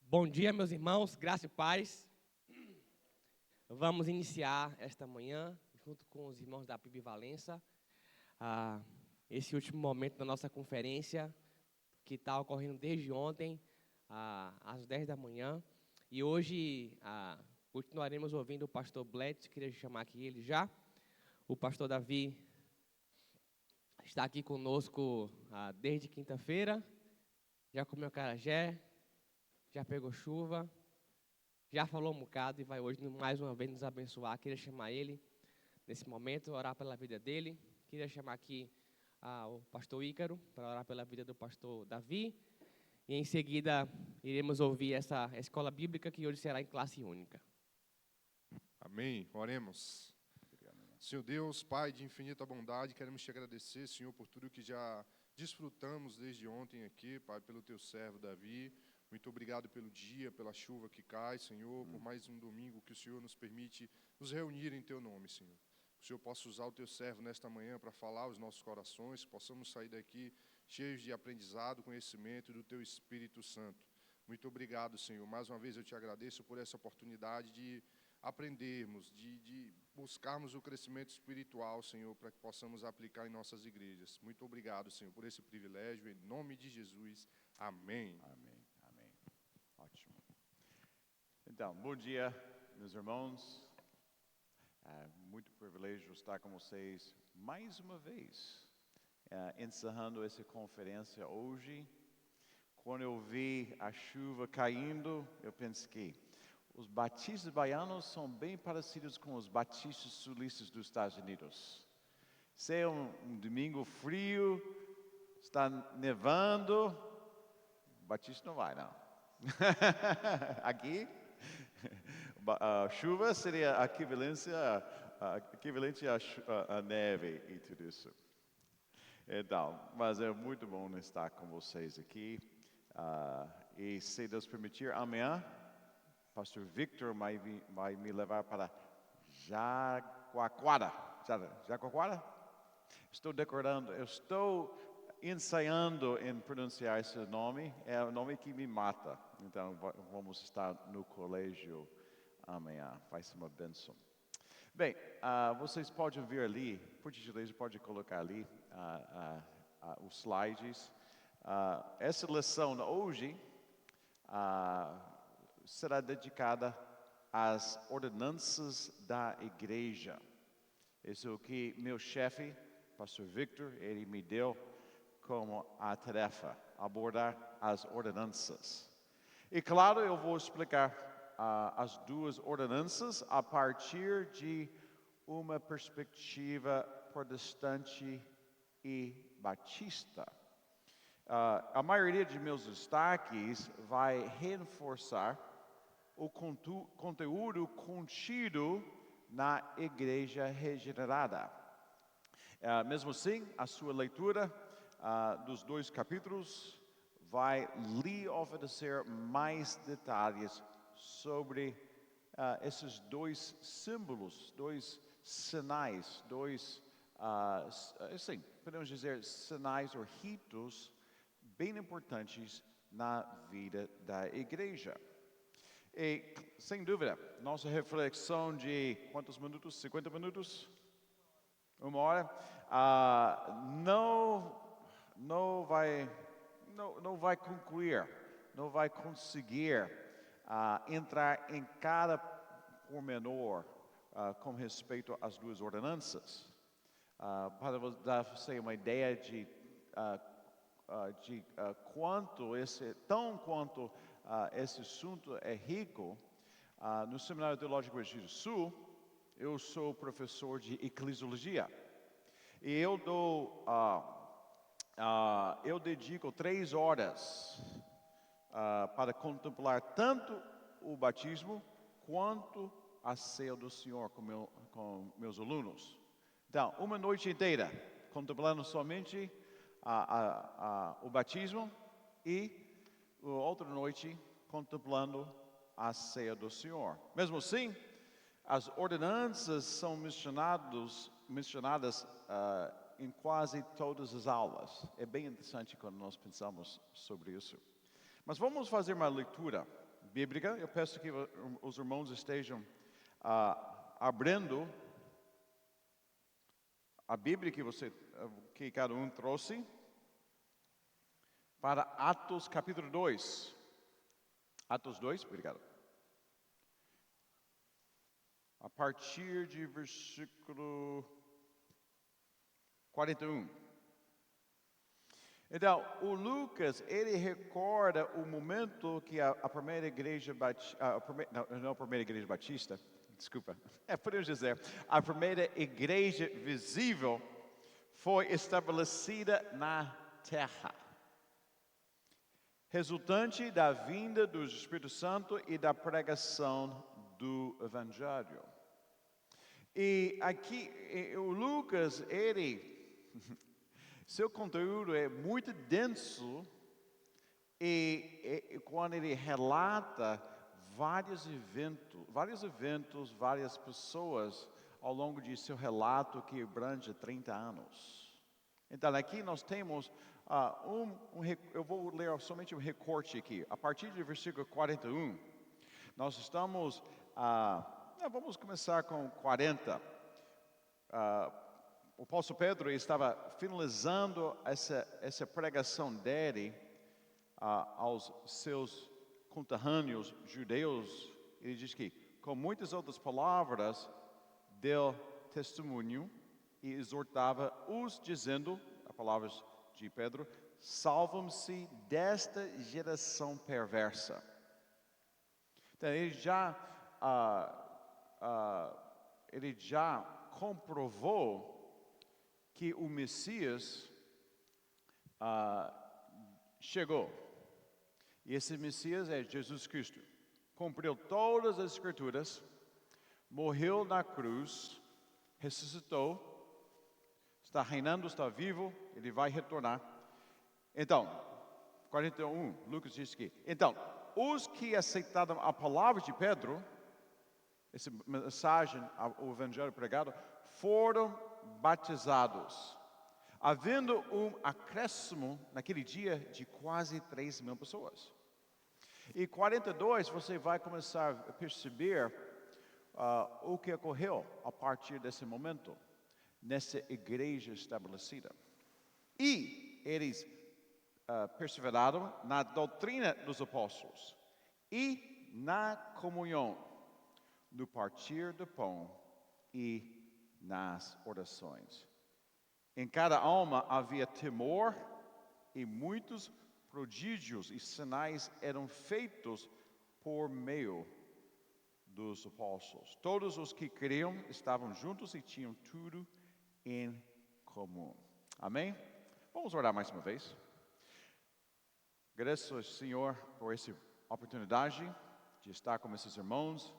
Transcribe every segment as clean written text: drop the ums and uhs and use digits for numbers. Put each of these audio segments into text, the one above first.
Bom dia, meus irmãos, graça e paz. Vamos iniciar esta manhã, junto com os irmãos da PIB Valença, esse último momento da nossa conferência, que está ocorrendo desde ontem, às 10 da manhã. E hoje continuaremos ouvindo o pastor Bletz, queria chamar aqui ele já. O pastor Davi está aqui conosco desde quinta-feira, já comeu acarajé, já pegou chuva, já falou um bocado e vai hoje mais uma vez nos abençoar. Queria chamar ele nesse momento, orar pela vida dele. Queria chamar aqui o pastor Ícaro para orar pela vida do pastor Davi. E em seguida iremos ouvir essa escola bíblica que hoje será em classe única. Amém. Oremos. Senhor Deus, Pai de infinita bondade, queremos te agradecer, Senhor, por tudo que já desfrutamos desde ontem aqui, Pai, pelo teu servo Davi. Muito obrigado pelo dia, pela chuva que cai, Senhor, por mais um domingo que o Senhor nos permite nos reunir em teu nome, Senhor. Que o Senhor possa usar o teu servo nesta manhã para falar aos nossos corações, que possamos sair daqui cheios de aprendizado, conhecimento do teu Espírito Santo. Muito obrigado, Senhor. Mais uma vez eu te agradeço por essa oportunidade de aprendermos, de buscarmos o crescimento espiritual, Senhor, para que possamos aplicar em nossas igrejas. Muito obrigado, Senhor, por esse privilégio, em nome de Jesus. Amém. Amém, amém. Ótimo. Então, bom dia, meus irmãos. É muito privilégio estar com vocês mais uma vez, encerrando essa conferência hoje. Quando eu vi a chuva caindo, eu pensei que os batistas baianos são bem parecidos com os batistas sulistas dos Estados Unidos. Se é um domingo frio, está nevando, batista não vai, não. Aqui, a chuva seria equivalente à neve e tudo isso. Então, mas é muito bom estar com vocês aqui. E se Deus permitir, amanhã, pastor Victor vai me levar para Jaguaquara. Jaguaquara? Estou ensaiando em pronunciar esse nome, é o nome que me mata. Então, vamos estar no colégio amanhã, vai ser uma bênção. Bem, vocês podem ver ali, por gentileza, pode colocar ali os slides. Essa lição hoje será dedicada às ordenanças da igreja. Isso é o que meu chefe, pastor Victor, ele me deu como a tarefa, abordar as ordenanças. E claro, eu vou explicar as duas ordenanças a partir de uma perspectiva protestante e batista. A maioria de meus destaques vai reforçar o conteúdo contido na igreja regenerada. Mesmo assim, a sua leitura dos dois capítulos vai lhe oferecer mais detalhes sobre esses dois símbolos, dois sinais, podemos dizer sinais ou ritos bem importantes na vida da igreja. E, sem dúvida, nossa reflexão de quantos minutos? 50 minutos? Uma hora? Não vai concluir, não vai conseguir entrar em cada pormenor com respeito às duas ordenanças. Para dar você uma ideia de quanto esse assunto é rico, no Seminário Teológico Rio do Sul, eu sou professor de eclesiologia. E eu dedico 3 horas para contemplar tanto o batismo quanto a ceia do Senhor com meus alunos. Então, uma noite inteira contemplando somente o batismo e outra noite contemplando a ceia do Senhor. Mesmo assim, as ordenanças são mencionadas em quase todas as aulas. É bem interessante quando nós pensamos sobre isso. Mas vamos fazer uma leitura bíblica. Eu peço que os irmãos estejam abrindo a Bíblia que cada um trouxe para Atos capítulo 2. Atos 2, obrigado. A partir de versículo 41. Então, o Lucas, ele recorda o momento que a primeira igreja não a primeira igreja batista, desculpa, podemos dizer, a primeira igreja visível foi estabelecida na terra, resultante da vinda do Espírito Santo e da pregação do Evangelho. E aqui, o Lucas, seu conteúdo é muito denso e quando ele relata vários eventos, várias pessoas ao longo de seu relato que abrange 30 anos. Então aqui nós temos eu vou ler somente um recorte aqui. A partir do versículo 41, nós estamos, vamos começar com 40. O apóstolo Pedro estava finalizando essa pregação dele aos seus conterrâneos judeus. Ele diz que, com muitas outras palavras, deu testemunho e exortava-os, dizendo, as palavras de Pedro, salvam-se desta geração perversa. Então, ele já comprovou que o Messias chegou. E esse Messias é Jesus Cristo. Cumpriu todas as Escrituras, morreu na cruz, ressuscitou, está reinando, está vivo, ele vai retornar. Então, 41, Lucas diz que, então, os que aceitaram a palavra de Pedro, essa mensagem, o evangelho pregado, foram batizados, havendo um acréscimo naquele dia de quase 3.000 pessoas. E 42, você vai começar a perceber o que ocorreu a partir desse momento, nessa igreja estabelecida. E eles perseveraram na doutrina dos apóstolos e na comunhão, no partir do pão e nas orações. Em cada alma havia temor e muitos prodígios e sinais eram feitos por meio dos apóstolos. Todos os que criam estavam juntos e tinham tudo em comum. Amém? Vamos orar mais uma vez. Agradeço ao Senhor por essa oportunidade de estar com esses irmãos.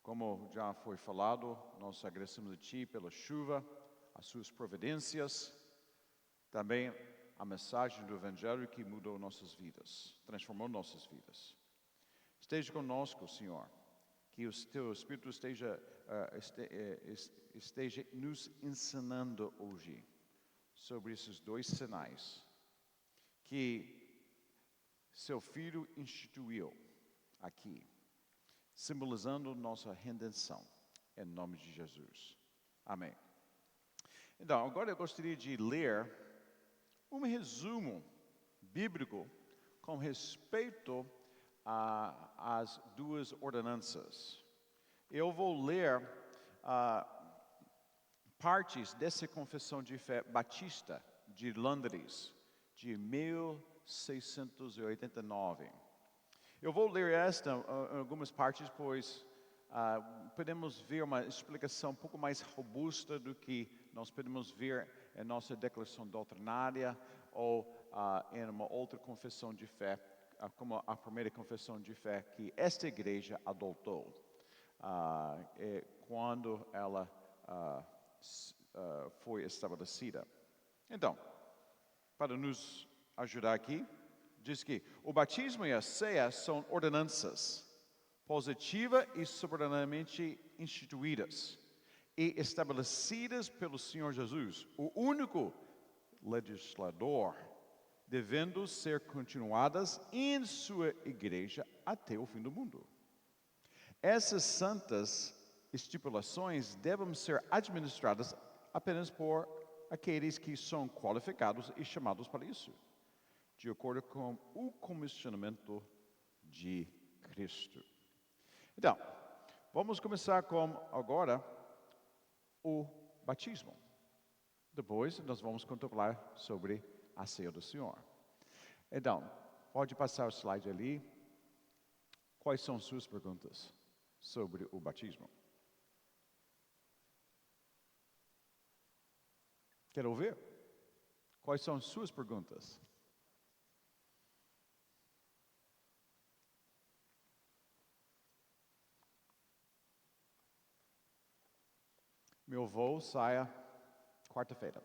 Como já foi falado, nós agradecemos a Ti pela chuva, as Suas providências, também a mensagem do Evangelho que mudou nossas vidas, transformou nossas vidas. Esteja conosco, Senhor, que o Teu Espírito esteja nos ensinando hoje sobre esses dois sinais que Seu Filho instituiu aqui, simbolizando nossa redenção, em nome de Jesus. Amém. Então, agora eu gostaria de ler um resumo bíblico com respeito às duas ordenanças. Eu vou ler partes dessa confissão de fé batista de Londres, de 1689. Eu vou ler algumas partes, pois podemos ver uma explicação um pouco mais robusta do que nós podemos ver em nossa declaração doutrinária ou em uma outra confissão de fé, como a primeira confissão de fé que esta igreja adotou quando ela foi estabelecida. Então, para nos ajudar aqui, diz que o batismo e a ceia são ordenanças positivas e soberanamente instituídas e estabelecidas pelo Senhor Jesus, o único legislador, devendo ser continuadas em sua igreja até o fim do mundo. Essas santas estipulações devem ser administradas apenas por aqueles que são qualificados e chamados para isso, de acordo com o comissionamento de Cristo. Então, vamos começar com agora o batismo. Depois nós vamos contemplar sobre a ceia do Senhor. Então, pode passar o slide ali. Quais são suas perguntas sobre o batismo? Quero ouvir? Quais são suas perguntas? Meu voo sai quarta-feira.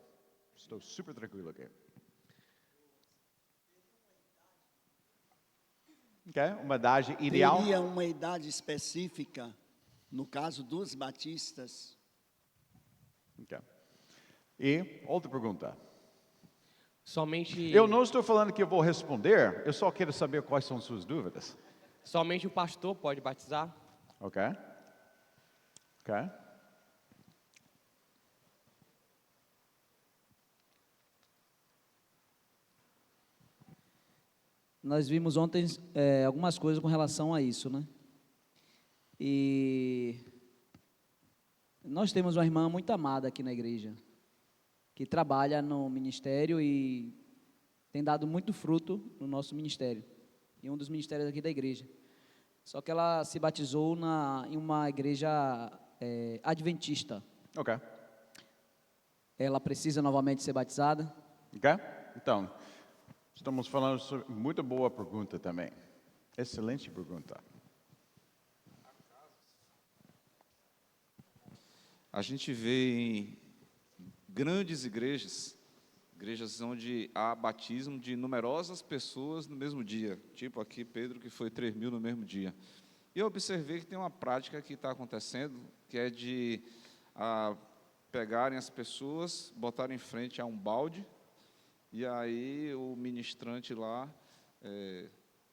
Estou super tranquilo aqui. Okay? Uma idade ideal? Teria uma idade específica, no caso dos batistas? Okay. E outra pergunta. Somente, Eu não estou falando que eu vou responder, eu só quero saber quais são suas dúvidas. somente o pastor pode batizar? Ok? Ok? Nós vimos ontem algumas coisas com relação a isso, né? E nós temos uma irmã muito amada aqui na igreja, que trabalha no ministério e tem dado muito fruto no nosso ministério, em um dos ministérios aqui da igreja. Só que ela se batizou em uma igreja adventista. Ok. Ela precisa novamente ser batizada? Ok? Então, estamos falando sobre muito boa pergunta também. Excelente pergunta. A gente vê em grandes igrejas onde há batismo de numerosas pessoas no mesmo dia. Tipo aqui, Pedro, que foi 3.000 no mesmo dia. E eu observei que tem uma prática que está acontecendo, que é de pegarem as pessoas, botarem em frente a um balde, e aí o ministrante lá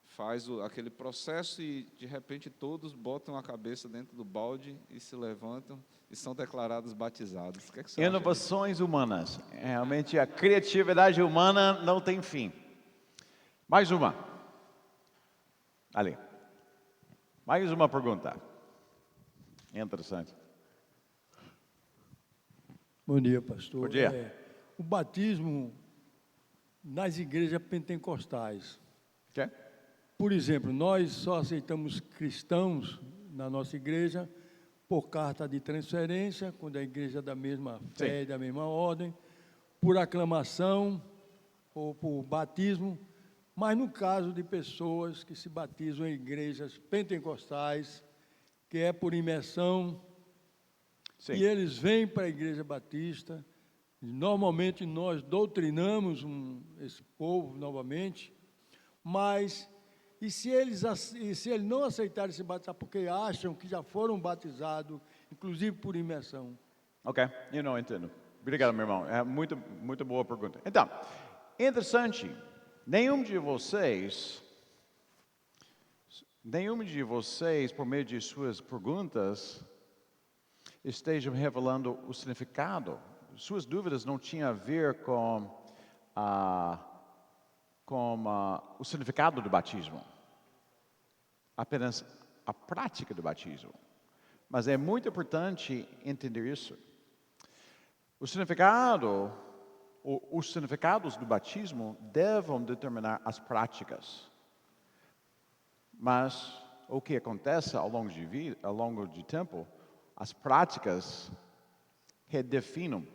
faz aquele processo e, de repente, todos botam a cabeça dentro do balde e se levantam e são declarados batizados. O que é que você acha disso? Inovações humanas. Realmente a criatividade humana não tem fim. Mais uma. Ali. Mais uma pergunta. Interessante. Bom dia, pastor. Bom dia. O batismo nas igrejas pentecostais. Ok? Por exemplo, nós só aceitamos cristãos na nossa igreja por carta de transferência, quando a igreja é da mesma fé, da mesma ordem, por aclamação ou por batismo, mas no caso de pessoas que se batizam em igrejas pentecostais, que é por imersão, Sim. e eles vêm para a igreja batista, normalmente nós doutrinamos esse povo novamente, mas e se eles não aceitarem se batizar porque acham que já foram batizados, inclusive por imersão? Ok, eu não entendo. Obrigado, meu irmão. É muito boa pergunta. Então, interessante, nenhum de vocês, por meio de suas perguntas, estejam revelando o significado. Suas dúvidas não tinham a ver com o significado do batismo, apenas a prática do batismo. Mas é muito importante entender isso. Os significados do batismo devem determinar as práticas. Mas o que acontece ao longo de tempo, as práticas redefinem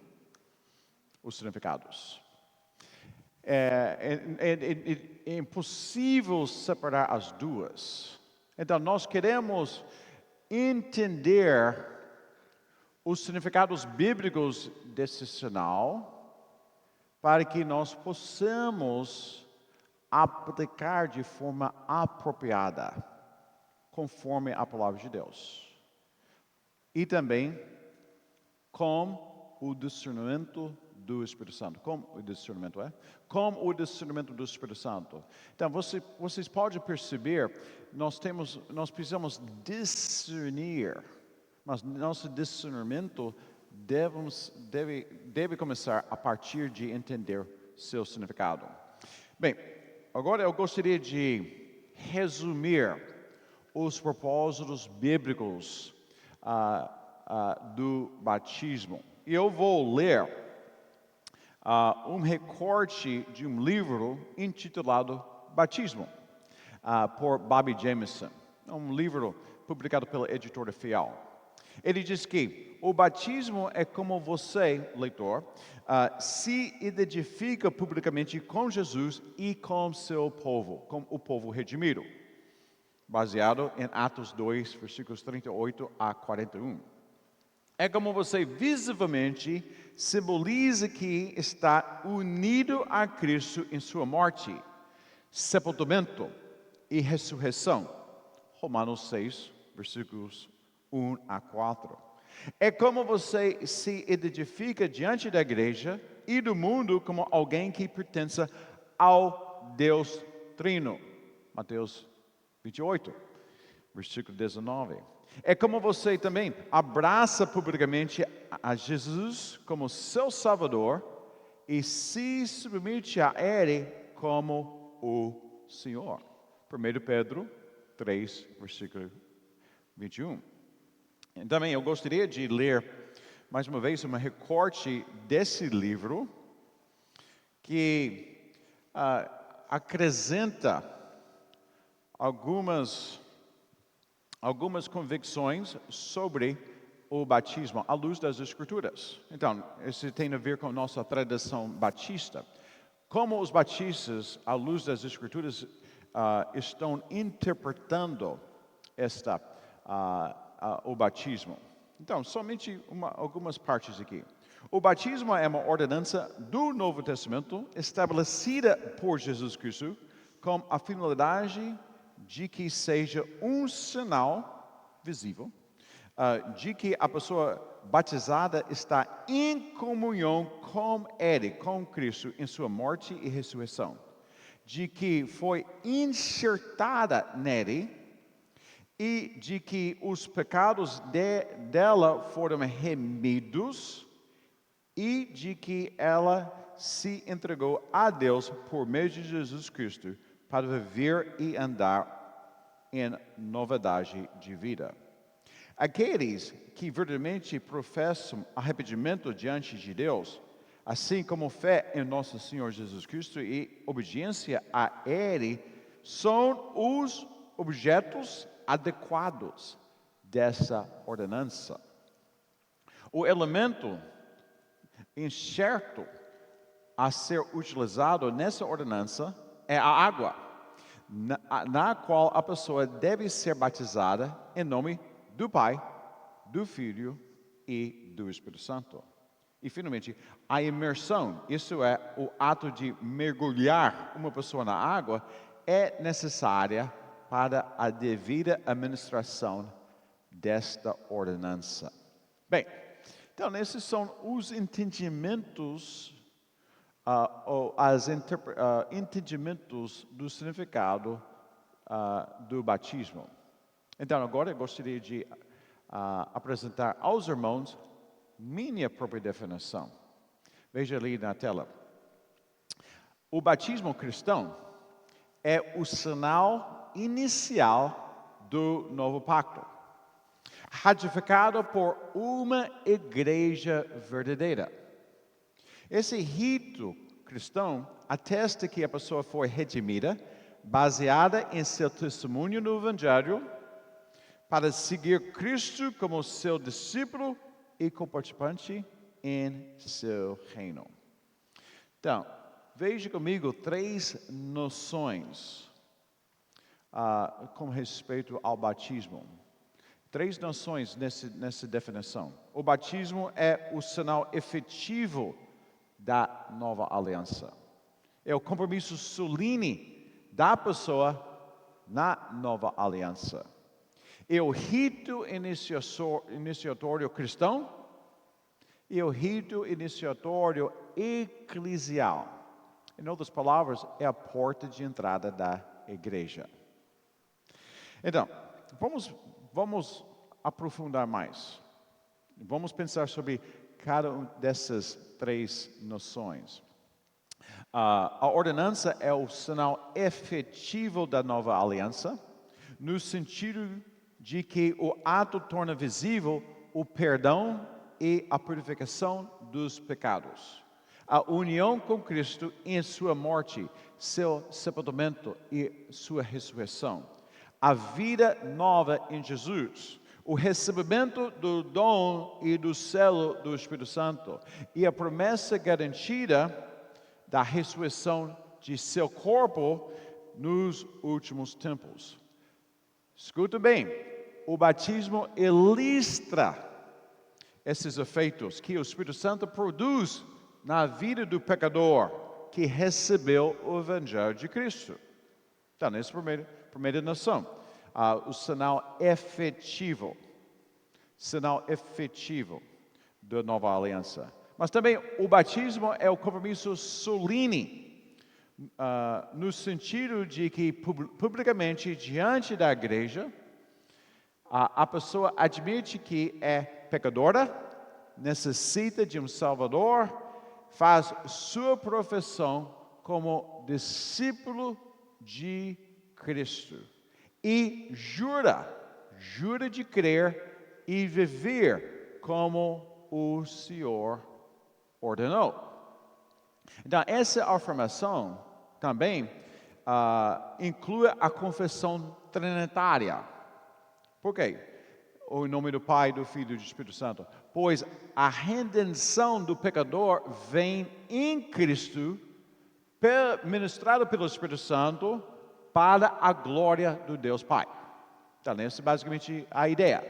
os significados. É impossível separar as duas. Então, nós queremos entender os significados bíblicos desse sinal para que nós possamos aplicar de forma apropriada, conforme a palavra de Deus. E também com o discernimento do Espírito Santo. Como o discernimento é? Como o discernimento do Espírito Santo. Então, vocês podem perceber, nós precisamos discernir, mas nosso discernimento deve começar a partir de entender seu significado. Bem, agora eu gostaria de resumir os propósitos bíblicos do batismo. E eu vou ler um recorte de um livro intitulado Batismo, por Bobby Jameson. É um livro publicado pela editora Fiel. Ele diz que o batismo é como você, leitor, se identifica publicamente com Jesus e com seu povo, com o povo redimido, baseado em Atos 2, versículos 38 a 41. É como você visivelmente simboliza que está unido a Cristo em sua morte, sepultamento e ressurreição. Romanos 6, versículos 1 a 4. É como você se identifica diante da igreja e do mundo como alguém que pertence ao Deus Trino. Mateus 28, versículo 19. É como você também abraça publicamente a Jesus como seu Salvador e se submete a Ele como o Senhor. 1 Pedro 3, versículo 21. E também eu gostaria de ler mais uma vez um recorte desse livro que acrescenta algumas convicções sobre o batismo à luz das Escrituras. Então, isso tem a ver com a nossa tradição batista. Como os batistas, à luz das Escrituras, estão interpretando o batismo. Então, somente algumas partes aqui. O batismo é uma ordenança do Novo Testamento estabelecida por Jesus Cristo com a finalidade de que seja um sinal visível de que a pessoa batizada está em comunhão com Ele, com Cristo, em sua morte e ressurreição. De que foi enxertada nele e de que os pecados dela foram remidos e de que ela se entregou a Deus por meio de Jesus Cristo para viver e andar em novidade de vida. Aqueles que verdadeiramente professam arrependimento diante de Deus, assim como fé em nosso Senhor Jesus Cristo e obediência a Ele, são os objetos adequados dessa ordenança. O elemento incerto a ser utilizado nessa ordenança é a água, na qual a pessoa deve ser batizada em nome do Pai, do Filho e do Espírito Santo. E, finalmente, a imersão, isso é o ato de mergulhar uma pessoa na água, é necessária para a devida administração desta ordenança. Bem, então, esses são os entendimentos, entendimentos do significado do batismo. Então, agora eu gostaria de apresentar aos irmãos minha própria definição. Veja ali na tela. O batismo cristão é o sinal inicial do novo pacto, ratificado por uma igreja verdadeira. Esse rito cristão atesta que a pessoa foi redimida, baseada em seu testemunho no Evangelho, para seguir Cristo como seu discípulo e co-participante em seu reino. Então, veja comigo 3 noções com respeito ao batismo. 3 noções nessa definição. O batismo é o sinal efetivo da nova aliança. É o compromisso solene da pessoa na nova aliança. É o rito iniciatório cristão e o rito iniciatório eclesial. Em outras palavras, é a porta de entrada da igreja. Então, vamos aprofundar mais. Vamos pensar sobre cada uma dessas 3 noções. A ordenança é o sinal efetivo da nova aliança, no sentido de que o ato torna visível o perdão e a purificação dos pecados. A união com Cristo em sua morte, seu sepultamento e sua ressurreição. A vida nova em Jesus. O recebimento do dom e do selo do Espírito Santo. E a promessa garantida da ressurreição de seu corpo nos últimos tempos. Escuta bem, o batismo ilustra esses efeitos que o Espírito Santo produz na vida do pecador que recebeu o Evangelho de Cristo. Então, essa é a primeira noção. O sinal efetivo da nova aliança. Mas também o batismo é o compromisso solene, no sentido de que publicamente diante da igreja, a pessoa admite que é pecadora, necessita de um Salvador, faz sua profissão como discípulo de Cristo e jura de crer e viver como o Senhor ordenou. Então, essa afirmação também inclui a confissão trinitária. Por quê? O nome do Pai, do Filho e do Espírito Santo. Pois a redenção do pecador vem em Cristo, ministrado pelo Espírito Santo, para a glória do Deus Pai. Então, essa é basicamente a ideia.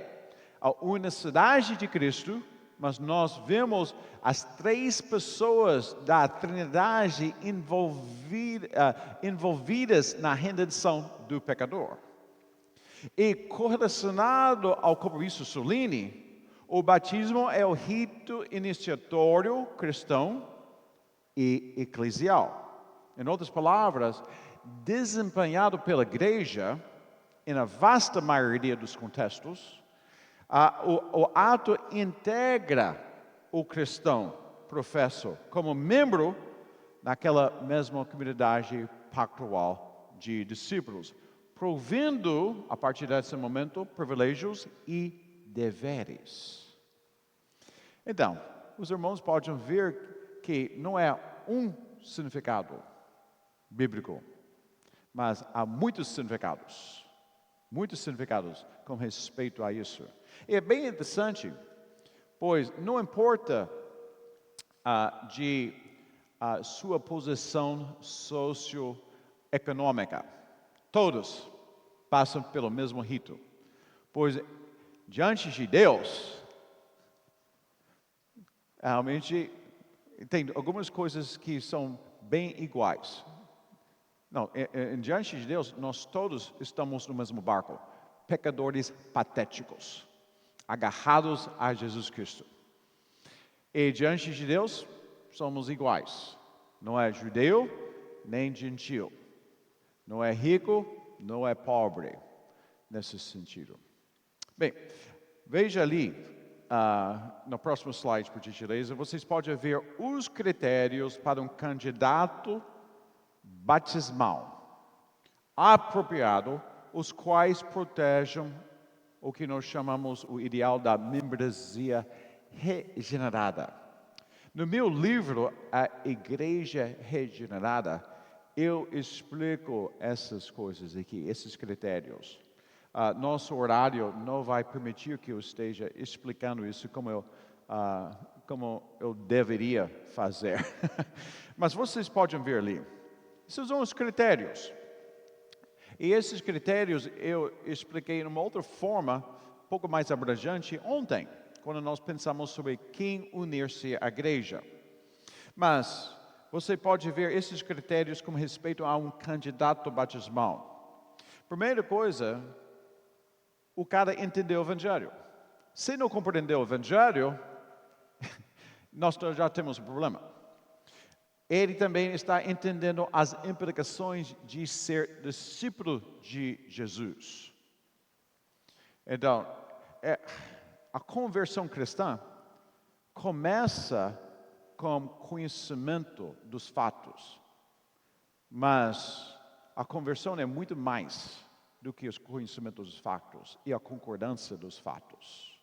A unicidade de Cristo, mas nós vemos as 3 pessoas da Trindade envolvidas na redenção do pecador. E correlacionado ao compromisso solene, o batismo é o rito iniciatório cristão e eclesial. Em outras palavras, desempenhado pela igreja, na vasta maioria dos contextos, o ato integra o cristão professo como membro naquela mesma comunidade pactual de discípulos, provendo, a partir desse momento, privilégios e deveres. Então, os irmãos podem ver que não é um significado bíblico, mas há muitos significados com respeito a isso. E é bem interessante, pois não importa de sua posição socioeconômica, todos passam pelo mesmo rito, pois diante de Deus, realmente tem algumas coisas que são bem iguais. Não, diante de Deus, nós todos estamos no mesmo barco, pecadores patéticos, agarrados a Jesus Cristo. E diante de Deus, somos iguais. Não é judeu, nem gentil. Não é rico, não é pobre, nesse sentido. Bem, veja ali, no próximo slide, por gentileza, vocês podem ver os critérios para um candidato batismal apropriado, os quais protegem o que nós chamamos o ideal da membresia regenerada. No meu livro, A Igreja Regenerada, eu explico essas coisas aqui, esses critérios. Nosso horário não vai permitir que eu esteja explicando isso como eu deveria fazer. Mas vocês podem ver ali. Esses são os critérios. E esses critérios eu expliquei de uma outra forma, um pouco mais abrangente, ontem, quando nós pensamos sobre quem unir-se à igreja. Mas você pode ver esses critérios com respeito a um candidato batismal. Primeira coisa, o cara entendeu o Evangelho. Se não compreendeu o Evangelho, nós já temos um problema. Ele também está entendendo as implicações de ser discípulo de Jesus. Então, a conversão cristã começa com conhecimento dos fatos, mas a conversão é muito mais do que o conhecimento dos fatos e a concordância dos fatos.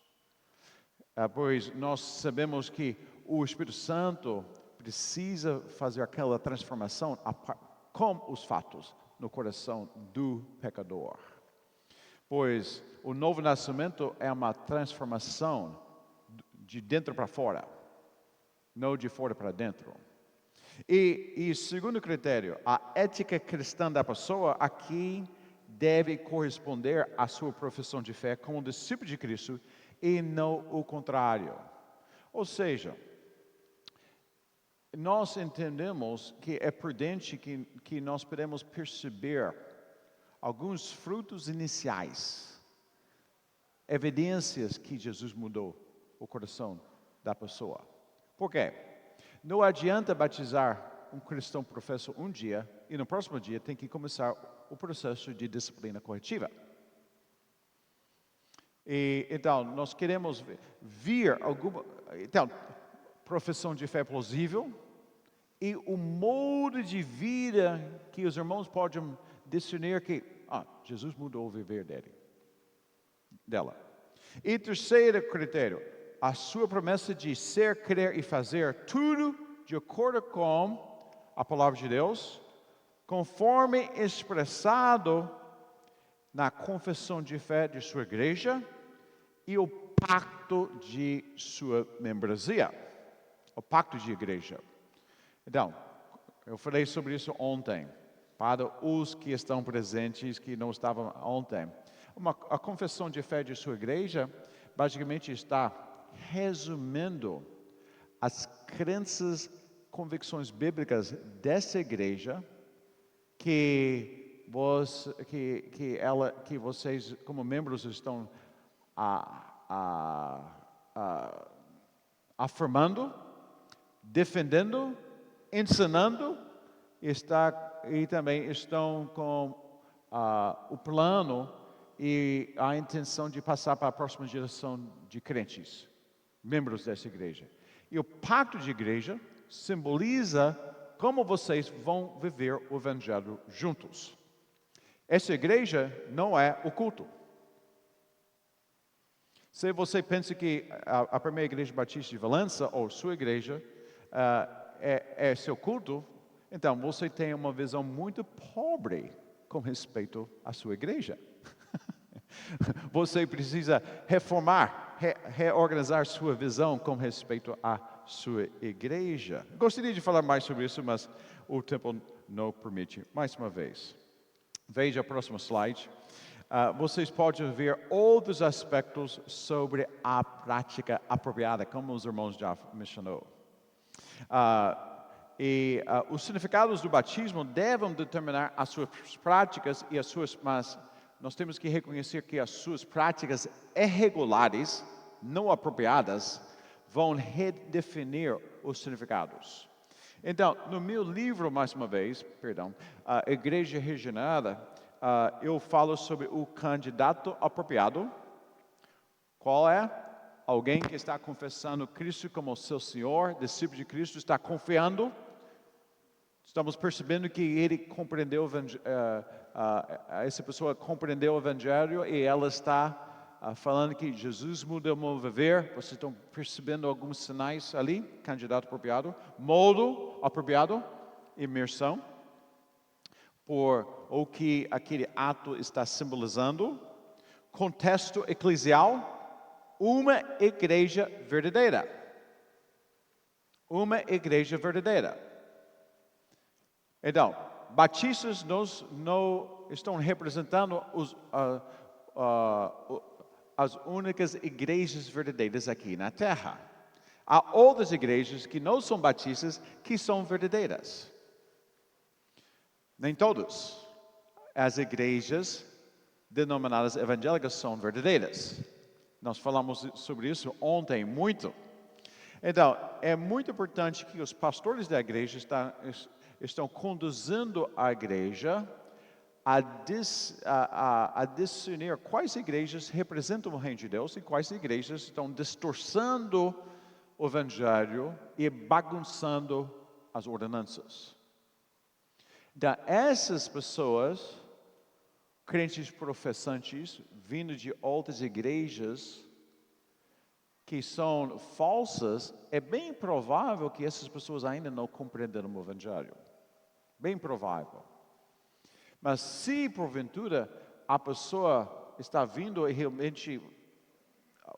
Pois nós sabemos que o Espírito Santo precisa fazer aquela transformação com os fatos no coração do pecador. Pois o novo nascimento é uma transformação de dentro para fora, não de fora para dentro. E segundo critério, a ética cristã da pessoa aqui deve corresponder à sua profissão de fé como discípulo de Cristo e não o contrário. Ou seja, nós entendemos que é prudente que nós podemos perceber alguns frutos iniciais, evidências que Jesus mudou o coração da pessoa. Por quê? Não adianta batizar um cristão professo um dia e no próximo dia tem que começar o processo de disciplina corretiva. Então, nós queremos ver alguma... Então, profissão de fé plausível e o modo de vida que os irmãos podem discernir que Jesus mudou o viver dela. E terceiro critério, a sua promessa de ser, crer e fazer tudo de acordo com a palavra de Deus, conforme expressado na confissão de fé de sua igreja e o pacto de sua membresia, o pacto de igreja. Então, eu falei sobre isso ontem, para os que estão presentes, que não estavam ontem. A confissão de fé de sua igreja, basicamente está resumindo as crenças, convicções bíblicas dessa igreja, que vocês, como membros, estão afirmando, defendendo, ensinando, e também estão com o plano e a intenção de passar para a próxima geração de crentes, membros dessa igreja. E o pacto de igreja simboliza como vocês vão viver o evangelho juntos. Essa igreja não é o culto. Se você pensa que a primeira igreja batista de Valença, ou sua igreja, é seu culto, então você tem uma visão muito pobre com respeito à sua igreja. Você precisa reformar, reorganizar sua visão com respeito à sua igreja. Gostaria de falar mais sobre isso, mas o tempo não permite. Mais uma vez, veja o próximo slide. Vocês podem ver outros aspectos sobre a prática apropriada, como os irmãos já mencionou. Os significados do batismo devem determinar as suas práticas e mas nós temos que reconhecer que as suas práticas irregulares, não apropriadas, vão redefinir os significados. Então, no meu livro, mais uma vez, Igreja Regenerada, eu falo sobre o candidato apropriado. Qual é? Alguém que está confessando Cristo como seu Senhor, discípulo de Cristo, está confiando. Estamos percebendo que ele compreendeu, essa pessoa compreendeu o Evangelho e ela está falando que Jesus mudou o meu viver. Vocês estão percebendo alguns sinais ali? Candidato apropriado, modo apropriado, imersão, por o que aquele ato está simbolizando, contexto eclesial, uma igreja verdadeira. Uma igreja verdadeira. Então, batistas não estão representando as únicas igrejas verdadeiras aqui na Terra. Há outras igrejas que não são batistas que são verdadeiras. Nem todas as igrejas denominadas evangélicas são verdadeiras. Nós falamos sobre isso ontem muito. Então, é muito importante que os pastores da igreja estão conduzindo a igreja a discernir quais igrejas representam o reino de Deus e quais igrejas estão distorcendo o evangelho e bagunçando as ordenanças. Então, essas pessoas, crentes professantes, vindo de outras igrejas que são falsas, é bem provável que essas pessoas ainda não compreenderam o evangelho. Bem provável. Mas se, porventura, a pessoa está vindo e realmente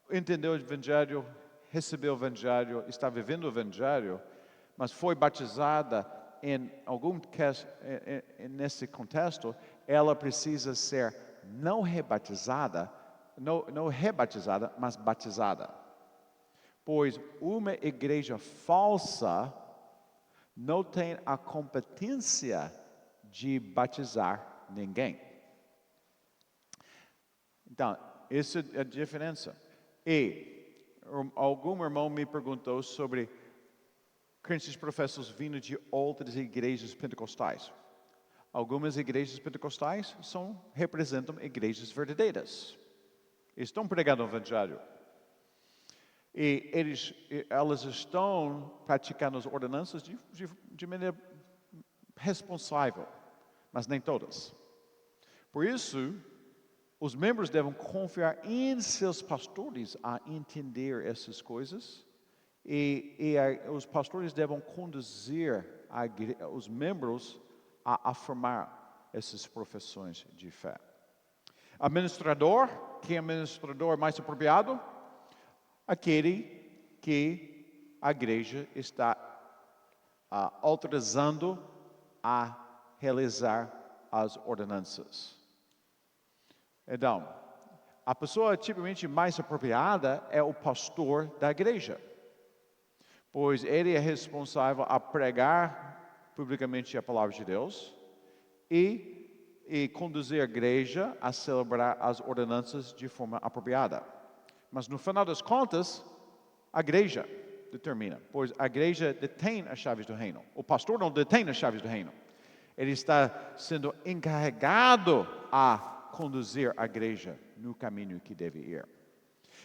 entendeu o Evangelho, recebeu o Evangelho, está vivendo o Evangelho, mas foi batizada em nesse contexto, ela precisa ser não rebatizada, mas batizada. Pois uma igreja falsa não tem a competência de batizar ninguém. Então, essa é a diferença. E algum irmão me perguntou sobre crentes professos vindo de outras igrejas pentecostais. Algumas igrejas pentecostais representam igrejas verdadeiras. Estão pregando o evangelho. E elas estão praticando as ordenanças de maneira responsável, mas nem todas. Por isso, os membros devem confiar em seus pastores a entender essas coisas os pastores devem conduzir os membros a afirmar essas profissões de fé. Administrador, quem é administrador mais apropriado? Aquele que a igreja está autorizando a realizar as ordenanças. Então, a pessoa tipicamente mais apropriada é o pastor da igreja, pois ele é responsável a pregar publicamente a palavra de Deus e conduzir a igreja a celebrar as ordenanças de forma apropriada. Mas no final das contas, a igreja determina, pois a igreja detém as chaves do reino. O pastor não detém as chaves do reino. Ele está sendo encarregado a conduzir a igreja no caminho que deve ir.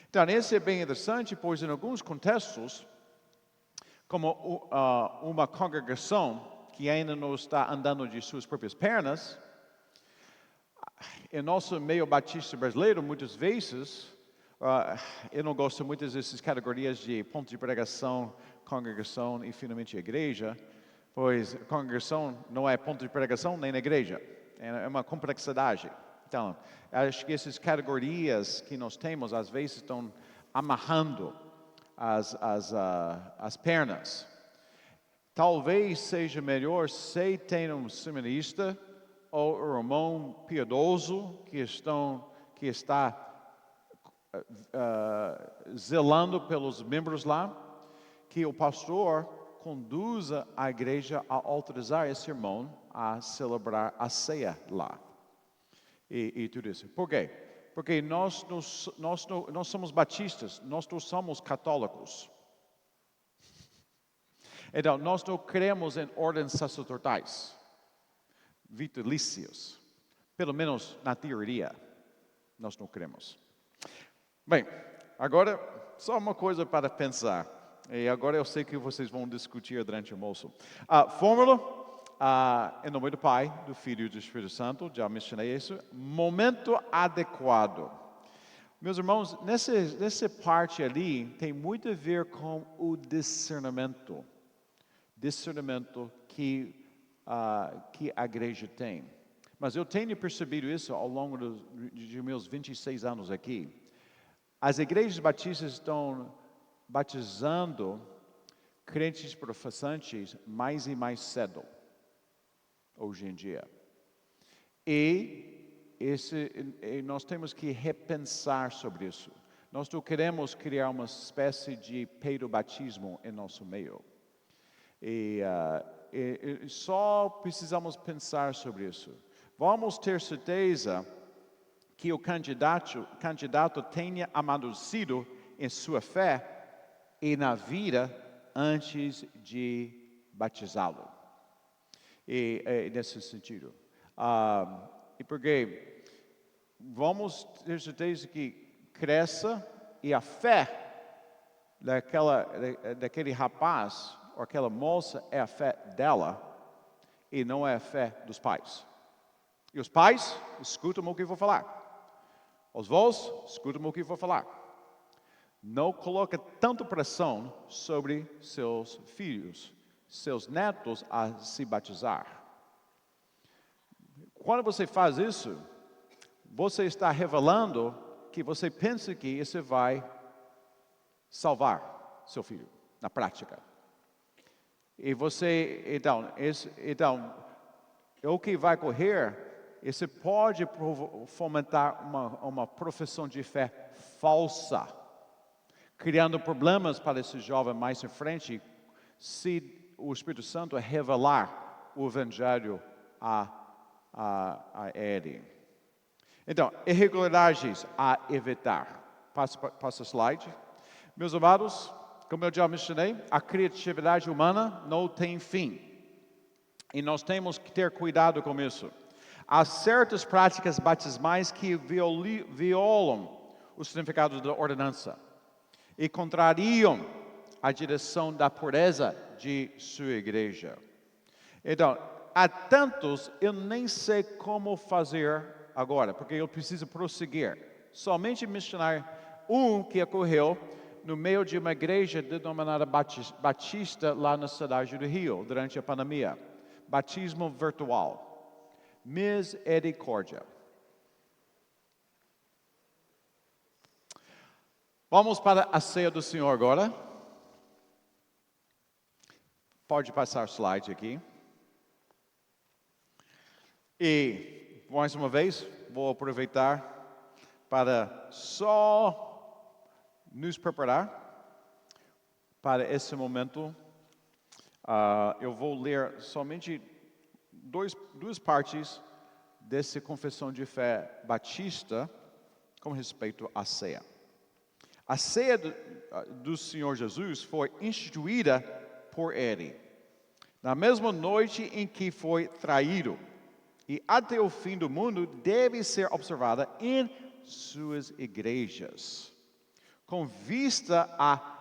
Então, isso é bem interessante, pois em alguns contextos, como uma congregação que ainda não está andando de suas próprias pernas, em nosso meio batista brasileiro, muitas vezes, eu não gosto muito dessas categorias de ponto de pregação, congregação e finalmente igreja, pois congregação não é ponto de pregação nem na igreja, é uma complexidade. Então, acho que essas categorias que nós temos, às vezes, estão amarrando as pernas. Talvez seja melhor se tem um seminarista ou um irmão piedoso que está zelando pelos membros lá, que o pastor conduza a igreja a autorizar esse irmão a celebrar a ceia lá. E tudo isso. Por quê? Porque nós somos batistas, nós não somos católicos. Então, nós não cremos em ordens sacerdotais, vitalícios. Pelo menos na teoria, nós não cremos. Bem, agora, só uma coisa para pensar. E agora eu sei que vocês vão discutir durante o almoço. Fórmula. Em nome do Pai, do Filho e do Espírito Santo, já mencionei isso. Momento adequado. Meus irmãos, nessa parte ali, tem muito a ver com o discernimento. Discernimento que a igreja tem. Mas eu tenho percebido isso ao longo de meus 26 anos aqui. As igrejas batistas estão batizando crentes professantes mais e mais cedo. Hoje em dia. E nós temos que repensar sobre isso. Nós não queremos criar uma espécie de peidobatismo em nosso meio. E só precisamos pensar sobre isso. Vamos ter certeza que o candidato tenha amadurecido em sua fé e na vida antes de batizá-lo. E nesse sentido. E porque vamos ter certeza que cresça e a fé daquele rapaz ou aquela moça é a fé dela e não é a fé dos pais. E os pais escutam o que eu vou falar. Os avós escutam o que eu vou falar. Não coloca tanta pressão sobre seus filhos, seus netos a se batizar. Quando você faz isso, você está revelando que você pensa que isso vai salvar seu filho, na prática. E você, então, o que vai ocorrer, isso pode fomentar uma profissão de fé falsa, criando problemas para esse jovem mais em frente, se o Espírito Santo revelar o Evangelho a ele. Então, irregularidades a evitar. Passa o slide. Meus amados, como eu já mencionei, a criatividade humana não tem fim. E nós temos que ter cuidado com isso. Há certas práticas batismais que violam o significado da ordenança e contrariam a direção da pureza de sua igreja. Então, há tantos, eu nem sei como fazer agora, porque eu preciso prosseguir. Somente mencionar um que ocorreu no meio de uma igreja denominada Batista, lá na cidade do Rio, durante a pandemia. Batismo virtual. Misericórdia. Vamos para a ceia do Senhor agora. Pode passar o slide aqui. E, mais uma vez, vou aproveitar para só nos preparar para esse momento. Eu vou ler somente duas partes dessa confissão de fé batista com respeito à ceia. A ceia do Senhor Jesus foi instituída por Ele, na mesma noite em que foi traído, e até o fim do mundo deve ser observada em suas igrejas, com vista a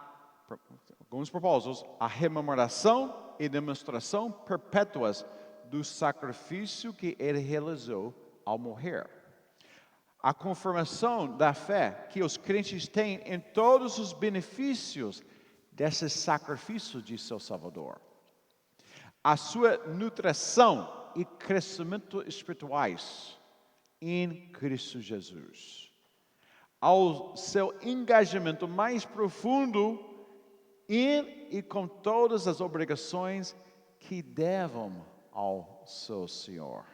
alguns propósitos, a rememoração e demonstração perpétuas do sacrifício que Ele realizou ao morrer. A confirmação da fé que os crentes têm em todos os benefícios desse sacrifício de seu Salvador. A sua nutrição e crescimento espirituais em Cristo Jesus. Ao seu engajamento mais profundo em e com todas as obrigações que devem ao seu Senhor.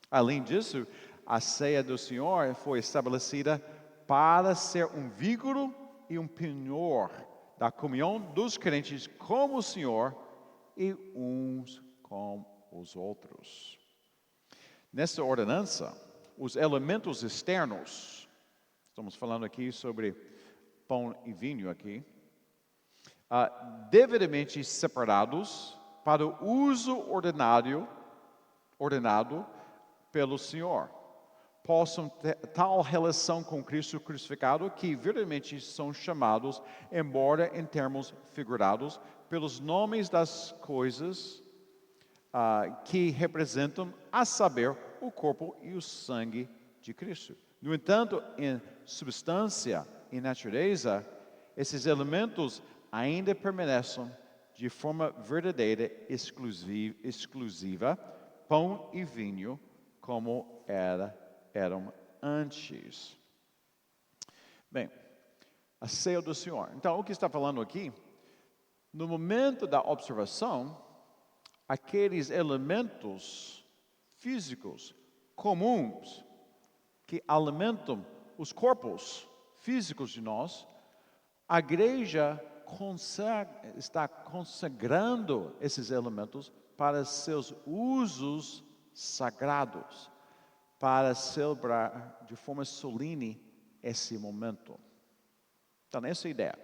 Além disso, a ceia do Senhor foi estabelecida para ser um vigor e um penhor da comunhão dos crentes com o Senhor e uns com os outros. Nessa ordenança, os elementos externos, estamos falando aqui sobre pão e vinho aqui, devidamente separados para o uso ordenado pelo Senhor, possam ter tal relação com Cristo crucificado que verdadeiramente são chamados, embora em termos figurados, pelos nomes das coisas que representam, a saber, o corpo e o sangue de Cristo. No entanto, em substância e natureza, esses elementos ainda permanecem de forma verdadeira, exclusiva, pão e vinho, como eram antes. Bem, a ceia do Senhor. Então, o que está falando aqui, no momento da observação, aqueles elementos físicos comuns que alimentam os corpos físicos de nós, a igreja está consagrando esses elementos para seus usos sagrados, para celebrar de forma solene esse momento. Então, essa é a ideia.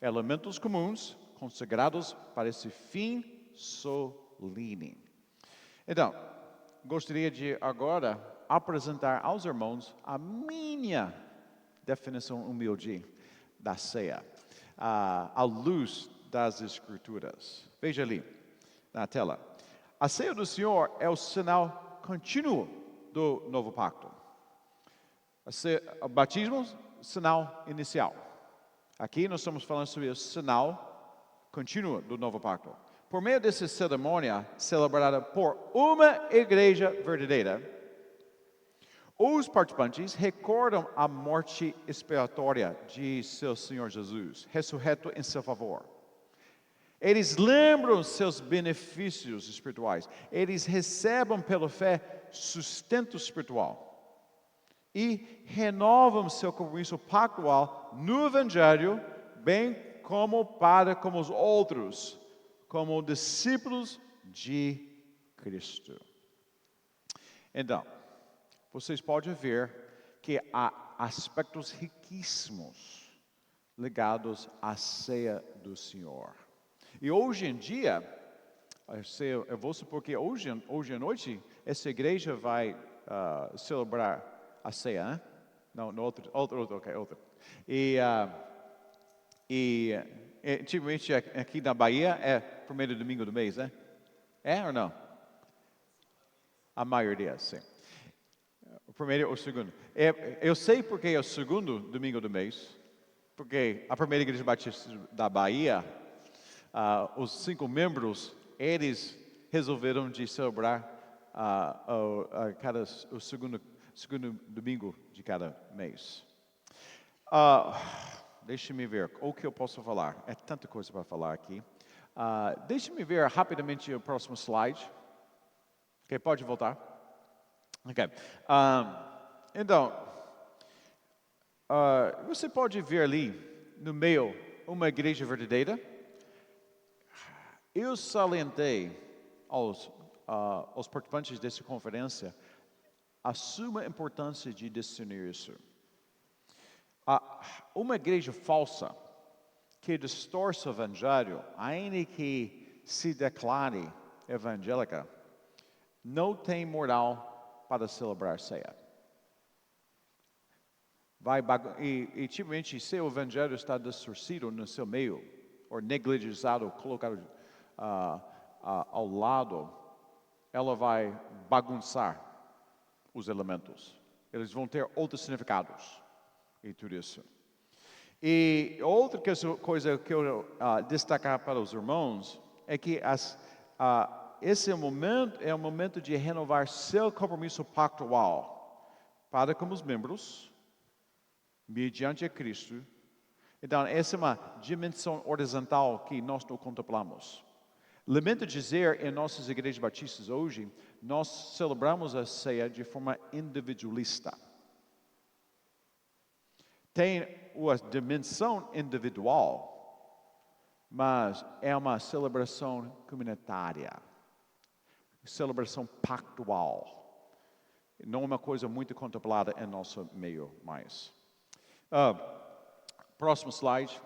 Elementos comuns consagrados para esse fim solene. Então, gostaria de agora apresentar aos irmãos a minha definição humilde da ceia, à luz das Escrituras. Veja ali na tela. A ceia do Senhor é o sinal contínuo do novo pacto. O batismo, sinal inicial. Aqui nós estamos falando sobre o sinal contínuo do novo pacto. Por meio dessa cerimônia celebrada por uma igreja verdadeira, os participantes recordam a morte expiatória de seu Senhor Jesus, ressurreto em seu favor. Eles lembram seus benefícios espirituais. Eles recebem pela fé sustento espiritual. E renovam seu compromisso pactual no Evangelho, bem como para com os outros, como discípulos de Cristo. Então, vocês podem ver que há aspectos riquíssimos ligados à ceia do Senhor. E hoje em dia, eu vou supor que hoje à noite, essa igreja vai celebrar a ceia, hein? Não, outro. E antigamente aqui na Bahia é primeiro domingo do mês, né? É ou não? A maioria, sim. O primeiro ou o segundo. Eu sei porque é o segundo domingo do mês, porque a primeira igreja batista da Bahia, os 5 membros, eles resolveram de celebrar o segundo domingo de cada mês. Deixe-me ver o que eu posso falar. É tanta coisa para falar aqui. Deixe-me ver rapidamente o próximo slide. Ok, pode voltar. Ok. Então, você pode ver ali no meio uma igreja verdadeira. Eu salientei aos participantes dessa conferência a suma importância de discernir isso. Uma igreja falsa que distorce o evangelho, ainda que se declare evangélica, não tem moral para celebrar ceia. E tipicamente, se o evangelho está distorcido no seu meio, ou negligenciado, colocado ao lado, ela vai bagunçar os elementos. Eles vão ter outros significados e tudo isso. E outra coisa que eu destacar para os irmãos é que esse é um momento de renovar seu compromisso pactual para com os membros, mediante a Cristo. Então, essa é uma dimensão horizontal que nós não contemplamos. Lamento dizer, em nossas igrejas batistas hoje, nós celebramos a ceia de forma individualista. Tem a dimensão individual, mas é uma celebração comunitária, celebração pactual. Não é uma coisa muito contemplada em nosso meio mais. Próximo slide.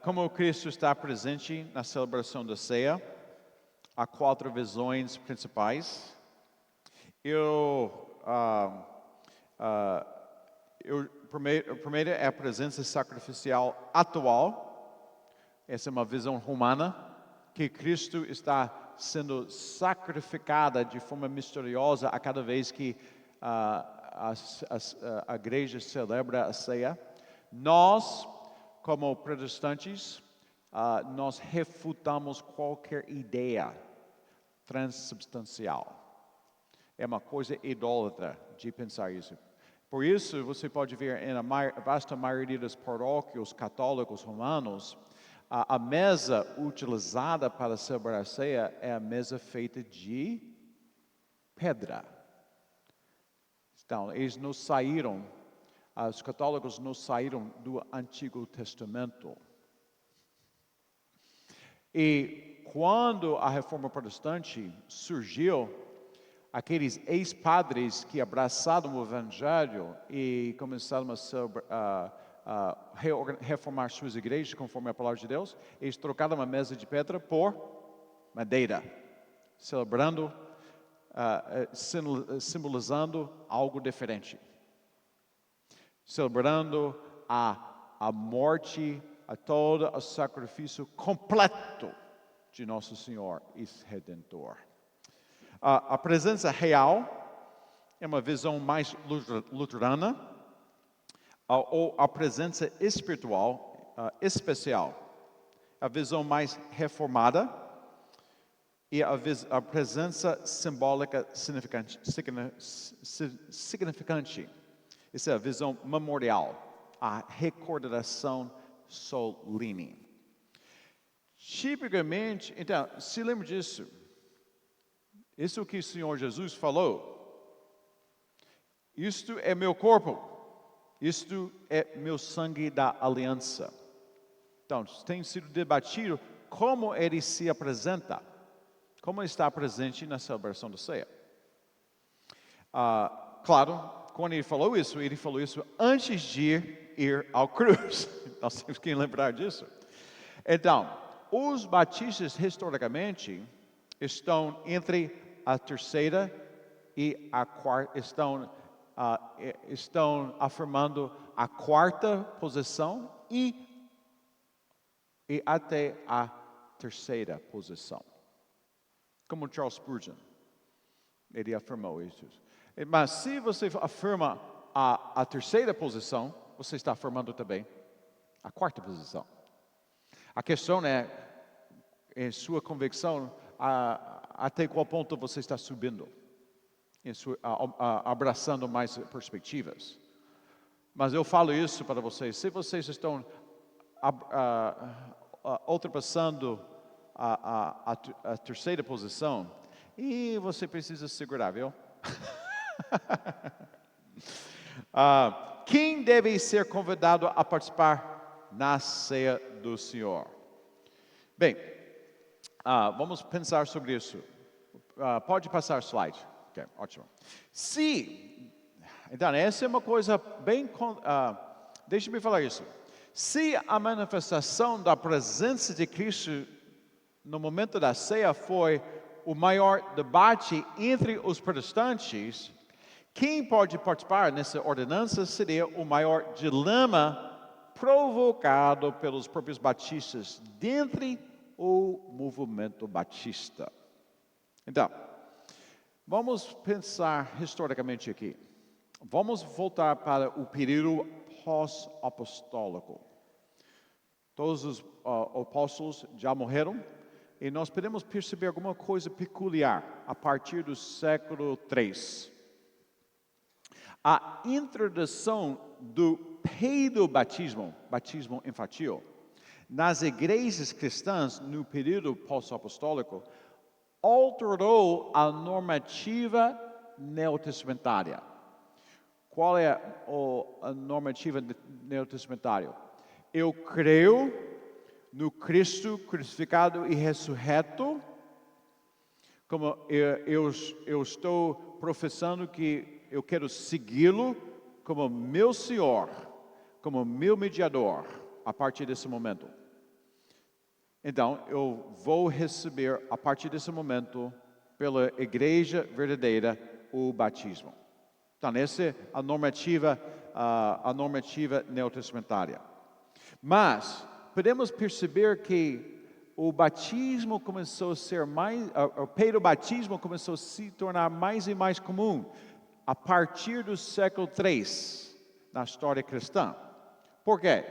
Como Cristo está presente na celebração da ceia, há 4 visões principais. Primeiro é a presença sacrificial atual. Essa é uma visão romana, que Cristo está sendo sacrificada de forma misteriosa a cada vez que a igreja celebra a ceia. Nós, como protestantes, nós refutamos qualquer ideia transubstancial. É uma coisa idólatra de pensar isso. Por isso, você pode ver na vasta maioria das paróquias católicos romanos, a mesa utilizada para celebrar a ceia é a mesa feita de pedra. Então, os católicos não saíram do Antigo Testamento. E quando a Reforma Protestante surgiu, aqueles ex-padres que abraçaram o Evangelho e começaram reformar suas igrejas conforme a palavra de Deus, eles trocaram uma mesa de pedra por madeira, celebrando, simbolizando algo diferente. Celebrando a morte, a todo o sacrifício completo de nosso Senhor e Redentor. A presença real é uma visão mais luterana, ou a presença espiritual especial, a visão mais reformada e a presença simbólica significante. Essa é a visão memorial, a recordação solene. Tipicamente, então, se lembra disso. Isso é o que o Senhor Jesus falou. Isto é meu corpo. Isto é meu sangue da aliança. Então, tem sido debatido como ele se apresenta. Como ele está presente na celebração da ceia. Claro, quando ele falou isso antes de ir ao cruz. Nós temos que lembrar disso. Então, os batistas, historicamente, estão entre a terceira e a quarta, estão afirmando a quarta posição e até a terceira posição. Como Charles Spurgeon, ele afirmou isso. Mas se você afirma a terceira posição, você está afirmando também a quarta posição. A questão é, em sua convicção, até qual ponto você está subindo, abraçando mais perspectivas. Mas eu falo isso para vocês, se vocês estão ultrapassando a terceira posição, e você precisa segurar, viu? Quem deve ser convidado a participar na ceia do Senhor? Bem, vamos pensar sobre isso. Pode passar o slide. Ok, ótimo. Então, essa é uma coisa bem... deixe-me falar isso. Se a manifestação da presença de Cristo no momento da ceia foi o maior debate entre os protestantes, quem pode participar nessa ordenança seria o maior dilema provocado pelos próprios batistas dentre o movimento batista. Então, vamos pensar historicamente aqui. Vamos voltar para o período pós-apostólico. Todos os apóstolos já morreram e nós podemos perceber alguma coisa peculiar a partir do século III. A introdução do peidobatismo, batismo infantil, nas igrejas cristãs no período pós-apostólico, alterou a normativa neotestamentária. Qual é a normativa neotestamentária? Eu creio no Cristo crucificado e ressurreto, como eu estou professando que eu quero segui-lo como meu Senhor, como meu mediador, a partir desse momento. Então, eu vou receber, a partir desse momento, pela igreja verdadeira, o batismo. Então, essa é a normativa neotestamentária. Mas, podemos perceber que o batismo começou a ser o peidobatismo começou a se tornar mais e mais comum a partir do século III, na história cristã. Por quê?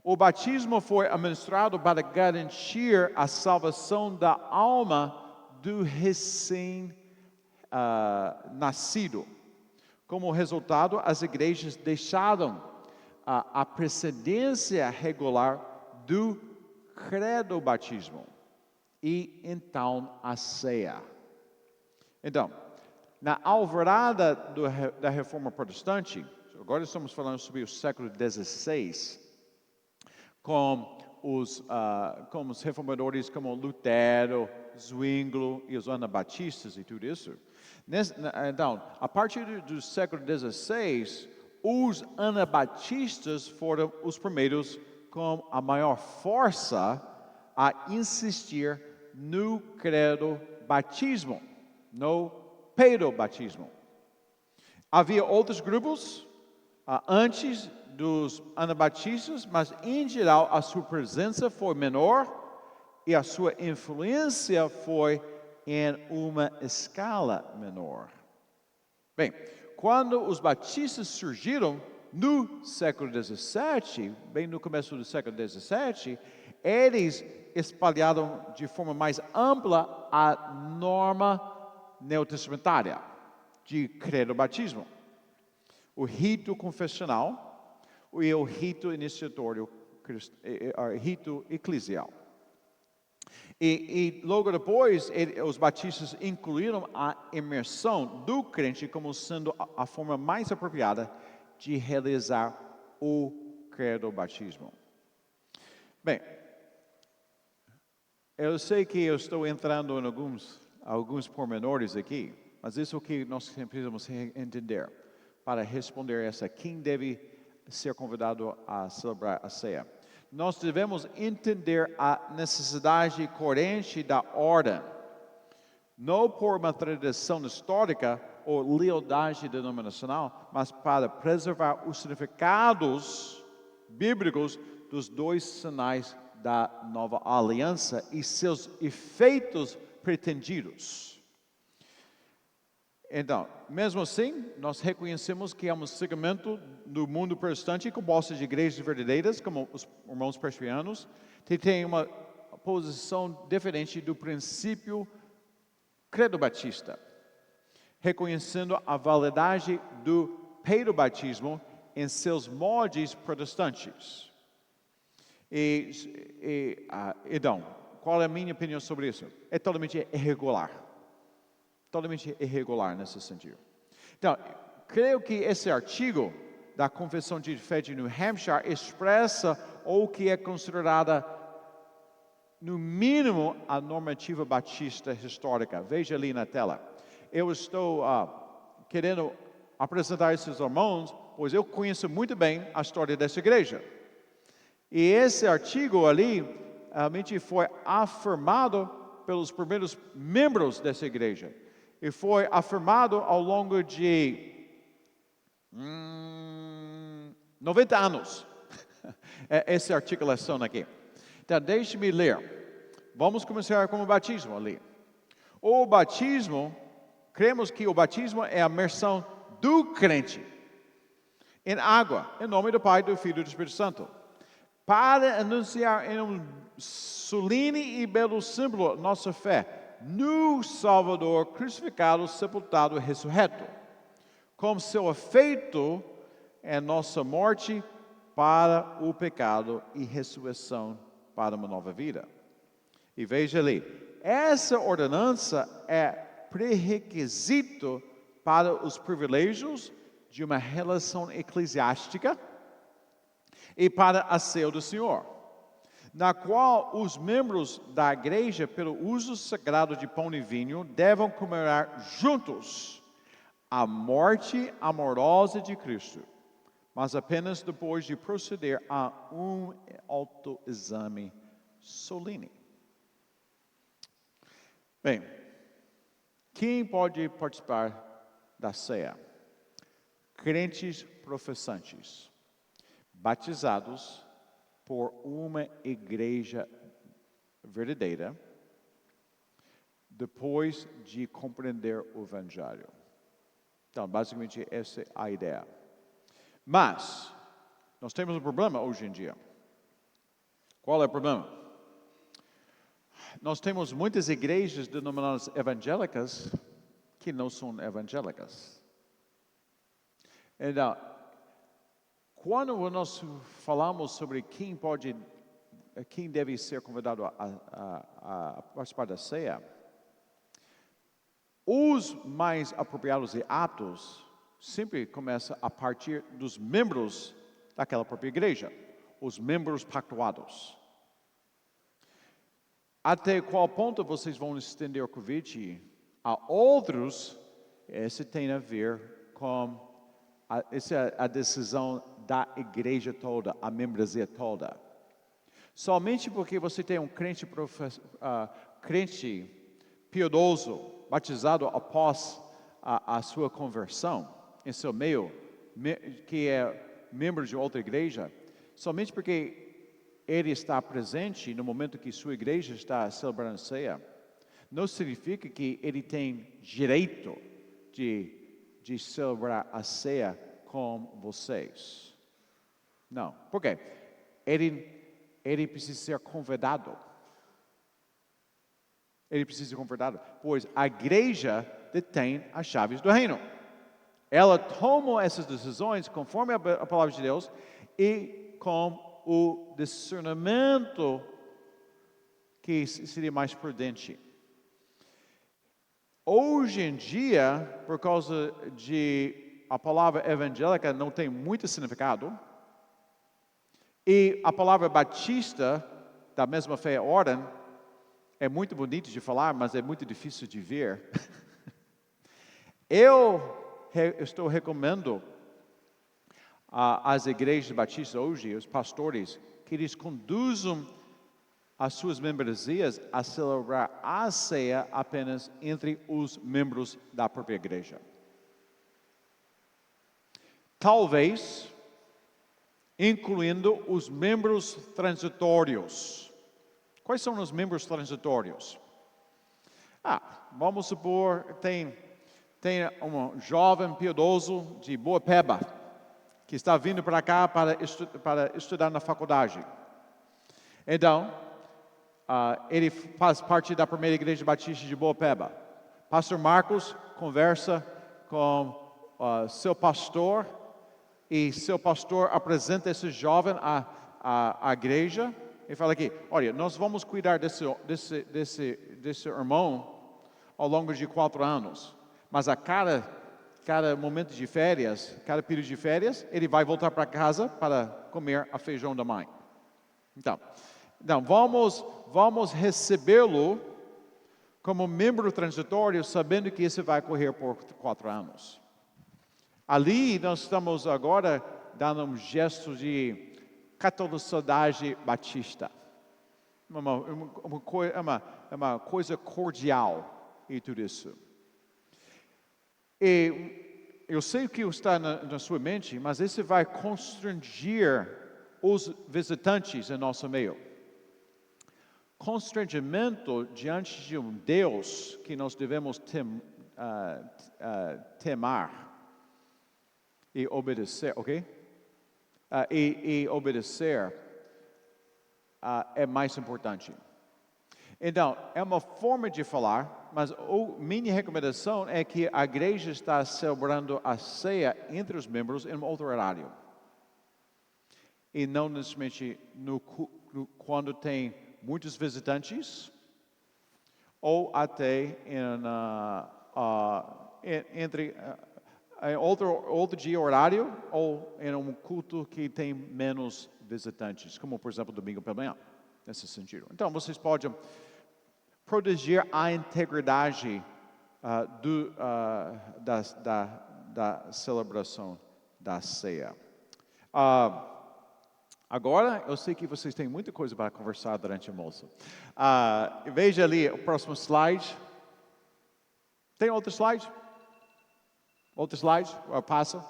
O batismo foi administrado para garantir a salvação da alma do recém-nascido. Como resultado, as igrejas deixaram a precedência regular do credo-batismo e então a ceia. Então, na alvorada da Reforma Protestante, agora estamos falando sobre o século XVI, com os reformadores como Lutero, Zwinglio e os anabatistas e tudo isso. Então, a partir do século XVI, os anabatistas foram os primeiros com a maior força a insistir no credo batismo, no pedobatismo. Havia outros grupos antes dos anabatistas, mas em geral a sua presença foi menor e a sua influência foi em uma escala menor. Bem, quando os batistas surgiram no século XVII, bem no começo do século XVII, eles espalharam de forma mais ampla a norma neotestamentária de credo batismo. O rito confessional e o rito iniciatório, rito eclesial. E logo depois, os batistas incluíram a imersão do crente como sendo a forma mais apropriada de realizar o credo batismo. Bem, eu sei que eu estou entrando em alguns pormenores aqui, mas isso é o que nós precisamos entender para responder essa: quem deve ser convidado a celebrar a ceia? Nós devemos entender a necessidade coerente da ordem, não por uma tradição histórica ou lealdade denominacional, mas para preservar os significados bíblicos dos dois sinais da nova aliança e seus efeitos pretendidos. Então, mesmo assim, nós reconhecemos que há um segmento do mundo protestante composto de igrejas verdadeiras, como os irmãos presbiterianos, que tem uma posição diferente do princípio credo-batista, reconhecendo a validade do pedobatismo em seus moldes protestantes. Então, qual é a minha opinião sobre isso? É totalmente irregular. Totalmente irregular nesse sentido. Então, creio que esse artigo da Confissão de Fé de New Hampshire expressa o que é considerada, no mínimo, a normativa batista histórica. Veja ali na tela. Eu estou querendo apresentar esses irmãos, pois eu conheço muito bem a história dessa igreja. E esse artigo ali, realmente foi afirmado pelos primeiros membros dessa igreja. E foi afirmado ao longo de 90 anos, essa articulação aqui. Então, deixe-me ler. Vamos começar com o batismo ali. O batismo, cremos que o batismo é a imersão do crente em água, em nome do Pai, do Filho e do Espírito Santo, para anunciar em um solene e belo símbolo nossa fé no Salvador crucificado, sepultado e ressurreto, como seu efeito é nossa morte para o pecado e ressurreição para uma nova vida. E veja ali, essa ordenança é pré-requisito para os privilégios de uma relação eclesiástica e para a ceia do Senhor, na qual os membros da igreja, pelo uso sagrado de pão e vinho, devem comemorar juntos a morte amorosa de Cristo, mas apenas depois de proceder a um autoexame solene. Bem, quem pode participar da ceia? Crentes professantes, batizados por uma igreja verdadeira, depois de compreender o Evangelho. Então, basicamente, essa é a ideia. Mas, nós temos um problema hoje em dia. Qual é o problema? Nós temos muitas igrejas denominadas evangélicas que não são evangélicas. Então, quando nós falamos sobre quem deve ser convidado a participar da ceia, os mais apropriados e aptos sempre começam a partir dos membros daquela própria igreja, os membros pactuados. Até qual ponto vocês vão estender o convite a outros? Esse tem a ver com essa é a decisão da igreja toda, a membresia toda. Somente porque você tem um crente, crente piedoso, batizado após a sua conversão, em seu meio, que é membro de outra igreja, somente porque ele está presente no momento que sua igreja está celebrando a ceia, não significa que ele tem direito de celebrar a ceia com vocês. Não. Por quê? Ele precisa ser convidado. Ele precisa ser convidado, pois a igreja detém as chaves do reino. Ela toma essas decisões conforme a palavra de Deus e com o discernimento que seria mais prudente. Hoje em dia, por causa de a palavra evangélica não tem muito significado, e a palavra batista, da mesma fé e ordem, é muito bonito de falar, mas é muito difícil de ver. Eu estou recomendando às igrejas batistas hoje, os pastores, que eles conduzam as suas membresias a celebrar a ceia apenas entre os membros da própria igreja. Talvez incluindo os membros transitórios. Quais são os membros transitórios? Vamos supor, tem um jovem piedoso de Boapeba, que está vindo para cá para estudar na faculdade. Então, ele faz parte da primeira igreja batista de Boapeba. Pastor Marcos conversa com seu pastor, e seu pastor apresenta esse jovem à igreja e fala aqui, olha, nós vamos cuidar desse irmão ao longo de 4 anos, mas a cada momento de férias, cada período de férias, ele vai voltar para casa para comer a feijão da mãe. Então vamos recebê-lo como membro transitório, sabendo que isso vai ocorrer por 4 anos. Ali nós estamos agora dando um gesto de catolicidade batista. É uma coisa cordial e tudo isso. E eu sei o que está na sua mente, mas isso vai constranger os visitantes em nosso meio. Constrangimento diante de um Deus que nós devemos temar e obedecer, ok? E obedecer é mais importante. Então, é uma forma de falar, mas minha recomendação é que a igreja está celebrando a ceia entre os membros em outro horário. E não necessariamente quando tem muitos visitantes, ou até entre outro dia horário, ou em um culto que tem menos visitantes, como por exemplo domingo pela manhã, nesse sentido. Então vocês podem proteger a integridade da celebração da ceia. Agora, eu sei que vocês têm muita coisa para conversar durante o almoço. Veja ali o próximo slide. Tem outro slide? Outro slide? Passa.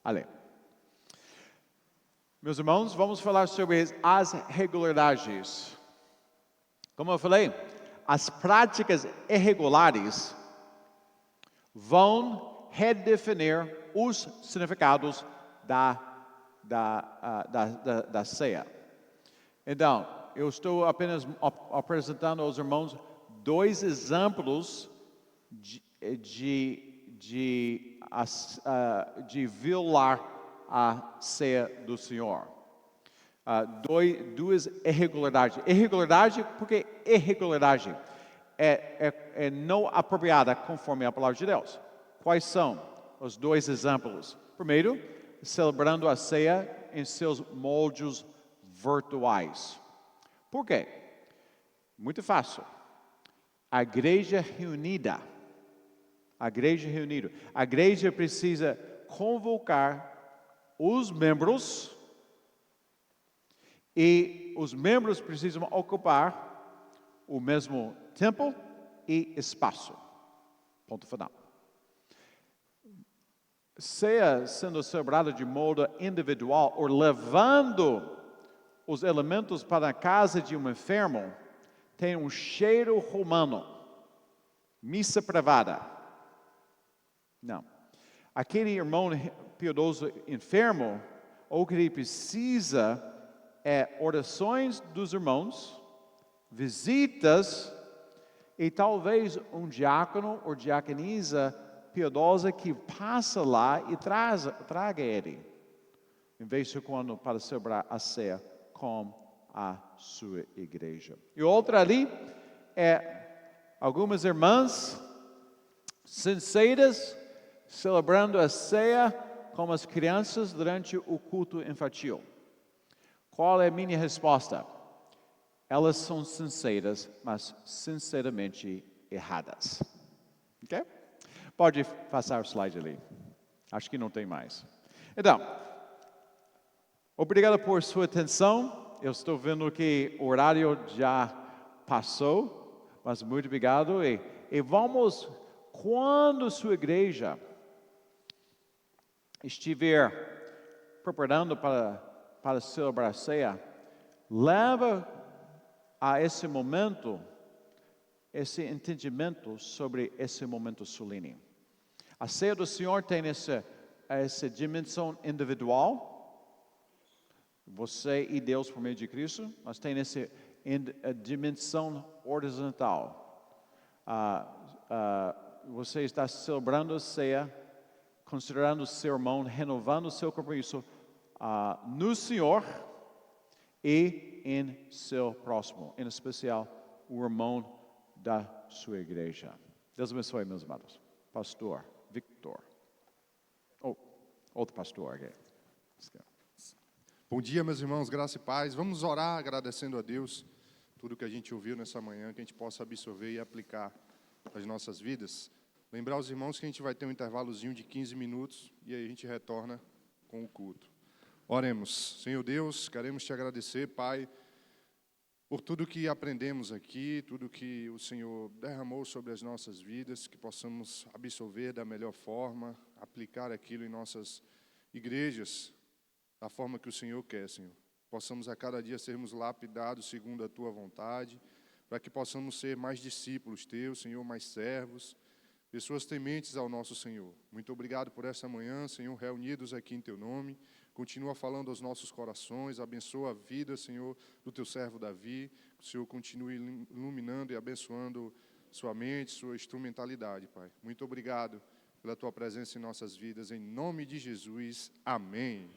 Ali. Meus irmãos, vamos falar sobre as regularidades. Como eu falei, as práticas irregulares vão redefinir os significados da ceia. Então, eu estou apenas apresentando aos irmãos 2 exemplos de violar a ceia do Senhor. 2 irregularidades. Irregularidade, porque irregularidade é não apropriada conforme a palavra de Deus. Quais são os 2 exemplos? Primeiro, celebrando a ceia em seus moldes virtuais. Por quê? Muito fácil. A igreja reunida. A igreja reunida. A igreja precisa convocar os membros e os membros precisam ocupar o mesmo tempo e espaço. Ponto final. Ceia sendo celebrada de modo individual ou levando os elementos para a casa de um enfermo tem um cheiro romano. Missa privada. Não. Aquele irmão piedoso enfermo, o que ele precisa é orações dos irmãos, visitas e talvez um diácono ou diaconisa piedosa que passa lá e traga ele, em vez de quando para celebrar a ceia com a sua igreja. E outra ali é algumas irmãs sinceras celebrando a ceia com as crianças durante o culto infantil. Qual é a minha resposta? Elas são sinceras, mas sinceramente erradas. Ok? Pode passar o slide ali. Acho que não tem mais. Então, obrigado por sua atenção. Eu estou vendo que o horário já passou, mas muito obrigado. E vamos, quando sua igreja estiver preparando para celebrar a ceia, leva a esse momento, esse entendimento sobre esse momento solene. A ceia do Senhor tem essa dimensão individual, você e Deus por meio de Cristo, mas tem essa dimensão horizontal. Você está celebrando a ceia, considerando o seu irmão, renovando o seu compromisso no Senhor e em seu próximo, em especial o irmão da sua igreja. Deus abençoe, meus amados. Pastor Victor. Outro pastor aqui. Bom dia, meus irmãos, graça e paz. Vamos orar agradecendo a Deus tudo que a gente ouviu nessa manhã, que a gente possa absorver e aplicar nas nossas vidas. Lembrar os irmãos que a gente vai ter um intervalozinho de 15 minutos e aí a gente retorna com o culto. Oremos. Senhor Deus, queremos te agradecer, Pai, por tudo que aprendemos aqui, tudo que o Senhor derramou sobre as nossas vidas, que possamos absorver da melhor forma, aplicar aquilo em nossas igrejas, da forma que o Senhor quer, Senhor. Possamos a cada dia sermos lapidados segundo a Tua vontade, para que possamos ser mais discípulos Teus, Senhor, mais servos, pessoas tementes ao nosso Senhor. Muito obrigado por essa manhã, Senhor, reunidos aqui em Teu nome. Continua falando aos nossos corações, abençoa a vida, Senhor, do Teu servo Davi. Que o Senhor continue iluminando e abençoando sua mente, sua instrumentalidade, Pai. Muito obrigado pela Tua presença em nossas vidas. Em nome de Jesus, amém.